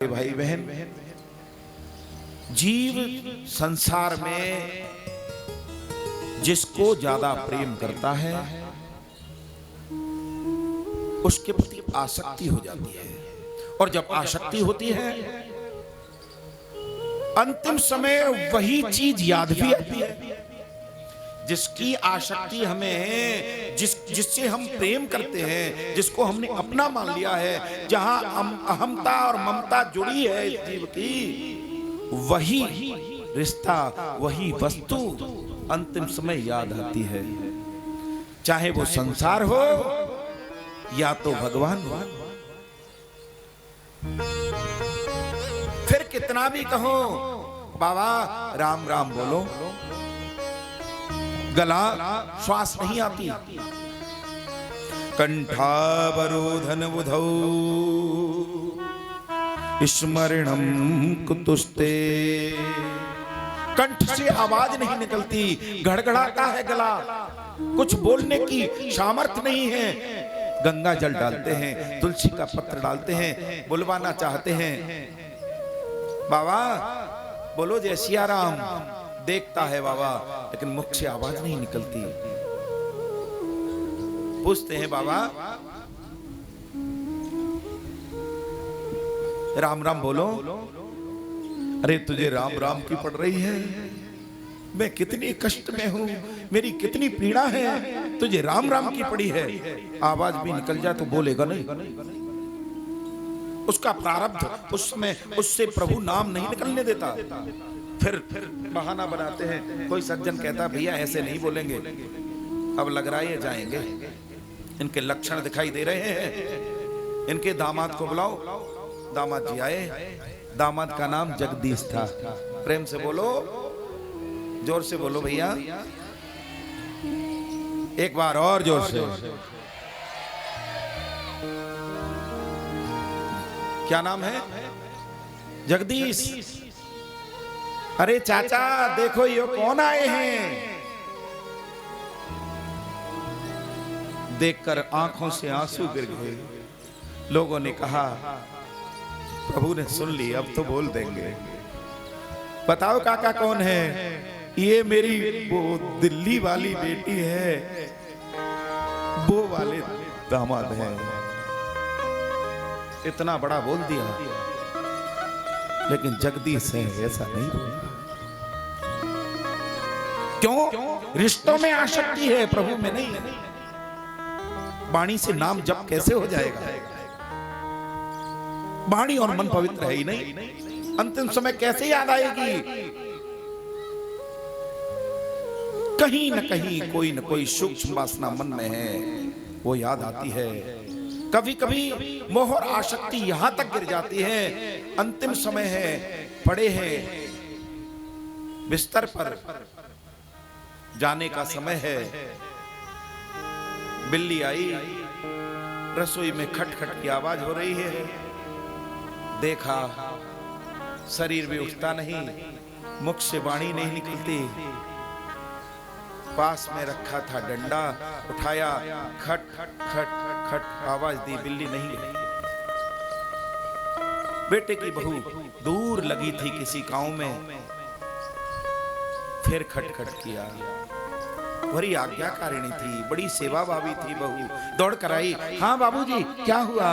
भाई बहन, जीव संसार में जिसको ज्यादा प्रेम करता है उसके प्रति आसक्ति हो जाती है, और जब आसक्ति होती है अंतिम समय वही चीज याद भी आती है जिसकी आसक्ति हमें जिससे हम प्रेम करते हैं, जिसको हमने अपना मान लिया है, जहां अहमता और ममता जुड़ी है इस जीव की, वही रिश्ता वही वस्तु अंतिम समय याद आती है, चाहे वो संसार हो या तो भगवान हो। फिर कितना भी कहो बाबा राम राम बोलो, गला श्वास नहीं आती। कंठावरोधन बुधौ स्मरणम कुतुस्ते, कंठ से आवाज नहीं निकलती, गड़गड़ाता है गला, कुछ बोलने की सामर्थ्य नहीं है। गंगा जल डालते हैं, तुलसी का पत्र डालते हैं, बुलवाना चाहते हैं, बाबा बोलो जय सिया राम, देखता है बाबा लेकिन मुख से आवाज नहीं निकलती। पूछते हैं बाबा राम राम बोलो, अरे तुझे राम राम की पड़ रही है, मैं कितनी कष्ट में हूं, मेरी कितनी पीड़ा है, तुझे राम राम की पड़ी है। आवाज भी निकल जाए तो बोलेगा नहीं, उसका प्रारब्ध उस समय उससे प्रभु नाम नहीं निकलने देता। फिर बहाना बनाते हैं। कोई सज्जन कहता भैया ऐसे नहीं बोलेंगे, अब लग रहा है ये जाएंगे, इनके लक्षण दिखाई दे रहे हैं, इनके दामाद को बुलाओ। दामाद जी आए, दामाद का नाम जगदीश था। प्रेम से बोलो, जोर से बोलो भैया, एक बार और जोर से। क्या नाम है? जगदीश। अरे चाचा देखो ये कौन आए हैं। देखकर आंखों से आंसू गिर गए। लोगों ने कहा प्रभु ने सुन ली, अब तो बोल देंगे। बताओ काका कौन है? ये मेरी वो दिल्ली वाली बेटी है, वो वाले दामाद हैं। इतना बड़ा बोल दिया, लेकिन जगदीश है ऐसा नहीं बोला। क्यों? रिश्तों में आसक्ति है, प्रभु में नहीं है। वाणी से नाम जप कैसे हो जाएगा? वाणी और मन पवित्र है ही नहीं, अंतिम समय कैसे याद आएगी? कहीं न कहीं कोई न कोई सूक्ष्म वासना मन में है, वो याद आती है। कभी कभी मोह और आसक्ति यहां तक गिर जाती है, अंतिम समय है, पड़े हैं बिस्तर पर, जाने का समय है। बिल्ली आई, रसोई में खटखट की आवाज हो रही है। देखा, शरीर भी उठता नहीं, मुख से वाणी नहीं निकलती। पास में रखा था डंडा, उठाया, खट खट खट आवाज दी, बिल्ली नहीं गई। बेटे की बहू दूर लगी थी किसी गांव में, फिर खटखट किया। बड़ी आज्ञाकारिणी थी, बड़ी सेवा भावी थी बहू, दौड़ कर आई। हाँ बाबूजी क्या हुआ?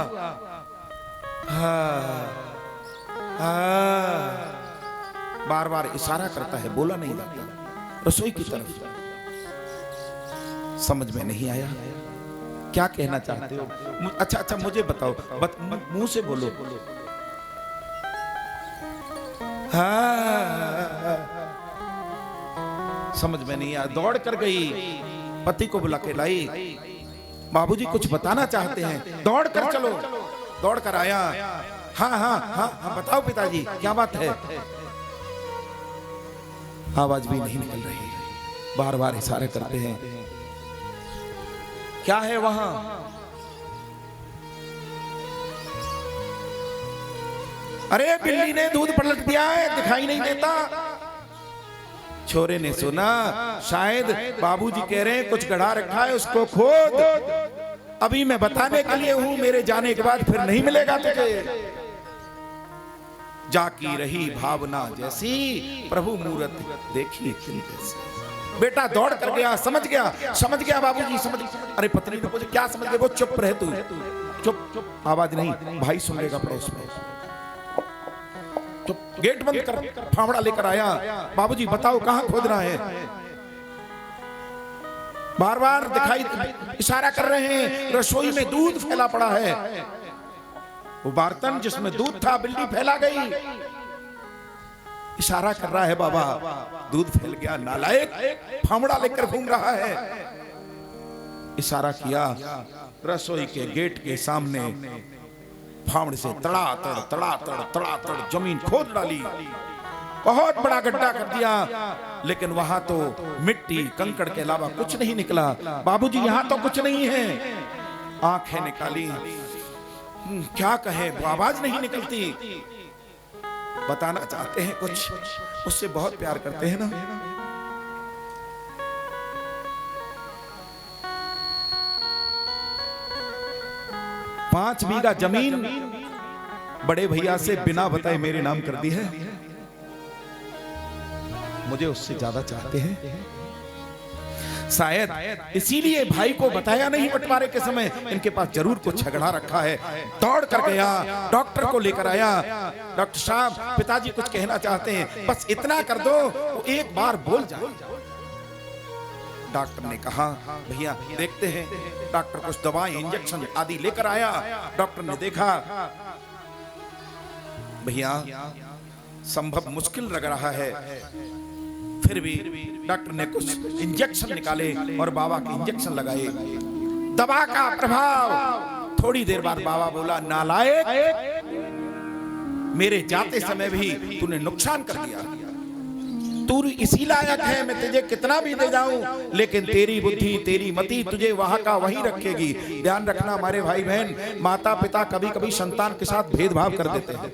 बार बार इशारा करता है, बोला नहीं जाता। रसोई की तरफ समझ में नहीं आया क्या कहना चाहते हो। अच्छा अच्छा मुझे बताओ, मुंह से बोलो। समझ में नहीं आया, दौड़ कर गई, पति को बुला के लाई। बाबूजी कुछ बताना चाहते हैं, दौड़ कर चलो। दौड़ कर आया। हाँ हाँ हाँ हाँ बताओ पिताजी क्या बात है? आवाज भी नहीं निकल रही, बार बार इशारे करते हैं। क्या है वहां? अरे बिल्ली ने दूध पलट दिया है, दिखाई नहीं देता। छोरे ने सुना, शायद बाबूजी कह रहे हैं कुछ गढ़ा रखा है, उसको खोद। अभी मैं बताने के लिए हूं, मेरे जाने के बाद फिर नहीं मिलेगा तुझे। जाकी रही भावना जैसी, प्रभु मूरत देखी तिल जैसी। बेटा दौड़ कर गया, समझ गया बाबूजी समझ। अरे पत्नी ने पूछा क्या समझ गए? वो चुप रहे तू, चुप, आवाज नहीं, भाई सुनेगा पड़ोस में। चुप, गेट बंद कर। फावड़ा लेकर आया, बाबूजी बताओ कहां खोदना है? बार बार दिखाई इशारा कर रहे हैं, रसोई में दूध फैला पड़ा है। वो बर्तन जिसमें दूध था, बिल्ली फैला गई। इशारा कर रहा है, बाबा दूध फैल गया, नालायक, फावड़ा लेकर घूम रहा है। इशारा किया, रसोई के गेट के सामने फावड़े से तड़ातड़ जमीन खोद डाली, बहुत बड़ा गड्ढा कर दिया। लेकिन वहां तो मिट्टी कंकड़ के अलावा कुछ नहीं निकला। बाबूजी यहां तो कुछ नहीं है। आंखें निकाली, क्या कहे, आवाज नहीं निकलती। बताना चाहते हैं कुछ, उससे बहुत प्यार करते हैं ना। 5 बीघा जमीन बड़े भैया से बिना बताए मेरे नाम कर दी है। मुझे उससे ज्यादा चाहते हैं, शायद इसीलिए भाई को बताया नहीं बंटवारे के समय। इनके पास जरूर कुछ झगड़ा रखा है। दौड़ कर गया, डॉक्टर को लेकर आया। डॉक्टर साहब पिताजी कुछ कहना चाहते हैं, बस इतना कर दो वो एक बार बोल जाए। डॉक्टर ने कहा भैया देखते हैं। डॉक्टर कुछ दवाई इंजेक्शन आदि लेकर आया। डॉक्टर ने देखा, भैया संभव मुश्किल लग रहा है। फिर भी डॉक्टर ने कुछ इंजेक्शन निकाले और बाबा के इंजेक्शन लगाए। दवा का प्रभाव, थोड़ी देर बाद बाबा बोला, नालायक, मेरे जाते समय भी तूने नुकसान कर दिया। तू इसी लायक है, मैं तुझे कितना भी दे जाऊं, लेकिन तेरी बुद्धि तेरी मति तुझे वहां का वहीं रखेगी। ध्यान रखना हमारे भाई बहन, माता पिता कभी कभी संतान के साथ भेदभाव कर देते हैं।